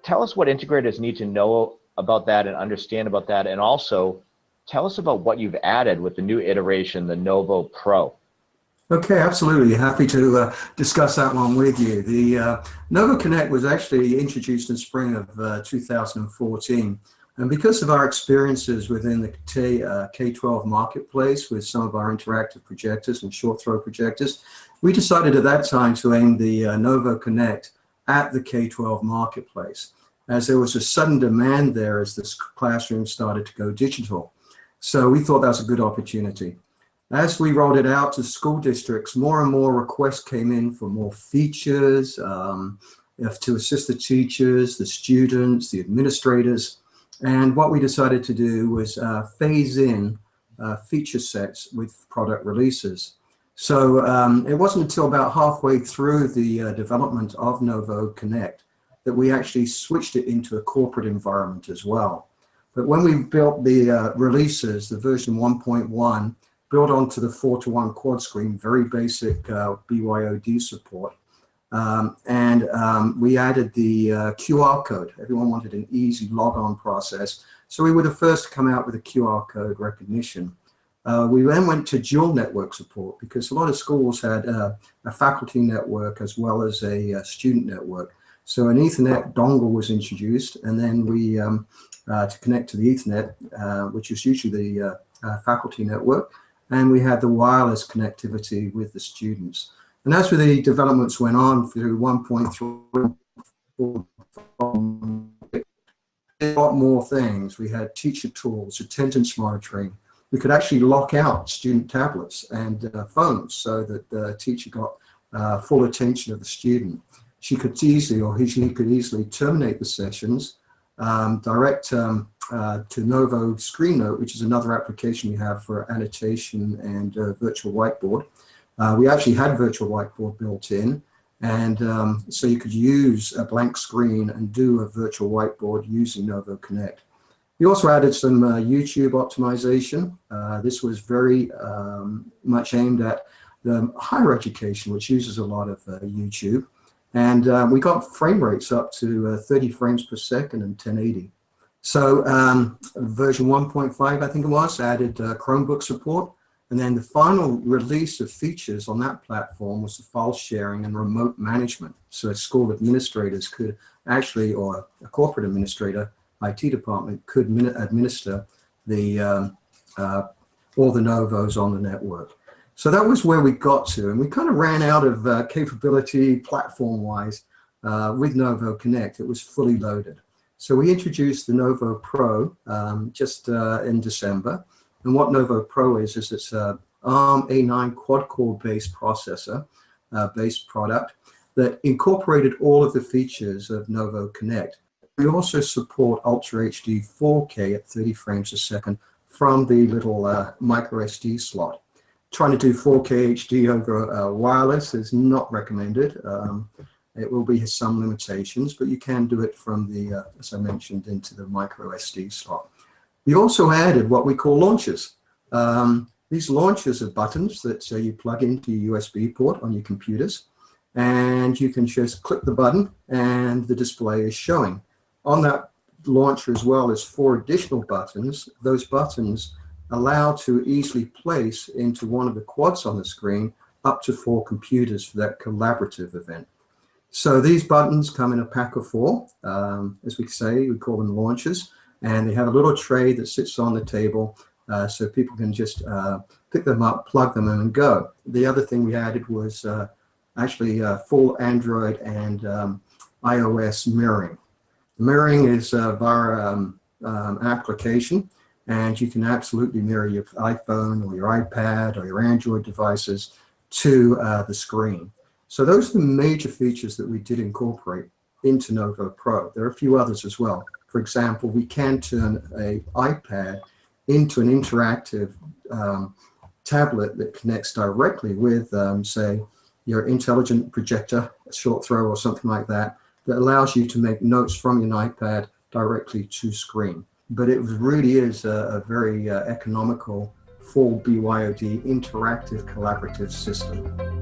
tell us what integrators need to know about that and understand about that, and also tell us about what you've added with the new iteration, the Novo Pro. Okay, absolutely. Happy to discuss that one with you. The Novo Connect was actually introduced in spring of 2014. And because of our experiences within the K-12 marketplace with some of our interactive projectors and short throw projectors, we decided at that time to aim the Novo Connect at the K-12 marketplace, as there was a sudden demand there as this classroom started to go digital. So we thought that was a good opportunity. As we rolled it out to school districts, more and more requests came in for more features to assist the teachers, the students, the administrators. And what we decided to do was phase in feature sets with product releases. So it wasn't until about halfway through the development of Novo Connect that we actually switched it into a corporate environment as well. But when we built the releases, the version 1.1, built onto the 4:1 quad screen, very basic BYOD support. We added the QR code. Everyone wanted an easy logon process. So we were the first to come out with a QR code recognition. We then went to dual network support because a lot of schools had a faculty network as well as a student network. So an Ethernet dongle was introduced, and then we, to connect to the Ethernet, which is usually the faculty network, and we had the wireless connectivity with the students. And as the developments went on through 1.3, a lot more things. We had teacher tools, attendance monitoring. We could actually lock out student tablets and phones so that the teacher got full attention of the student. She could easily, or he could easily terminate the sessions, direct to Novo Screen Note, which is another application we have for annotation and virtual whiteboard. We actually had virtual whiteboard built in, and so you could use a blank screen and do a virtual whiteboard using Novo Connect. We also added some YouTube optimization. This was very much aimed at the higher education, which uses a lot of YouTube. And we got frame rates up to 30 frames per second and 1080. So version 1.5, I think it was, added Chromebook support. And then the final release of features on that platform was the file sharing and remote management. So school administrators could actually, or a corporate administrator, IT department, could administer the all the Novos on the network. So that was where we got to, and we kind of ran out of capability platform-wise with Novo Connect. It was fully loaded. So we introduced the Novo Pro just in December. And what Novo Pro is it's a ARM A9 quad-core based processor based product that incorporated all of the features of Novo Connect. We also support Ultra HD 4K at 30 frames a second from the little micro SD slot. Trying to do 4K HD over wireless is not recommended. It will be some limitations, but you can do it from the, as I mentioned, into the micro SD slot. We also added what we call launchers. These launchers are buttons that you plug into your USB port on your computers, and you can just click the button and the display is showing. On that launcher as well as 4 additional buttons. Those buttons allow to easily place into one of the quads on the screen up to 4 computers for that collaborative event. So these buttons come in a pack of 4, as we say, we call them launchers, and they have a little tray that sits on the table so people can just pick them up, plug them in and go. The other thing we added was actually full Android and iOS mirroring. Mirroring is via an application, and you can absolutely mirror your iPhone or your iPad or your Android devices to the screen. So those are the major features that we did incorporate into Novo Pro. There are a few others as well. For example, we can turn an iPad into an interactive tablet that connects directly with, say, your intelligent projector, a short throw or something like that, that allows you to make notes from your iPad directly to screen. But it really is a very economical, full BYOD interactive collaborative system.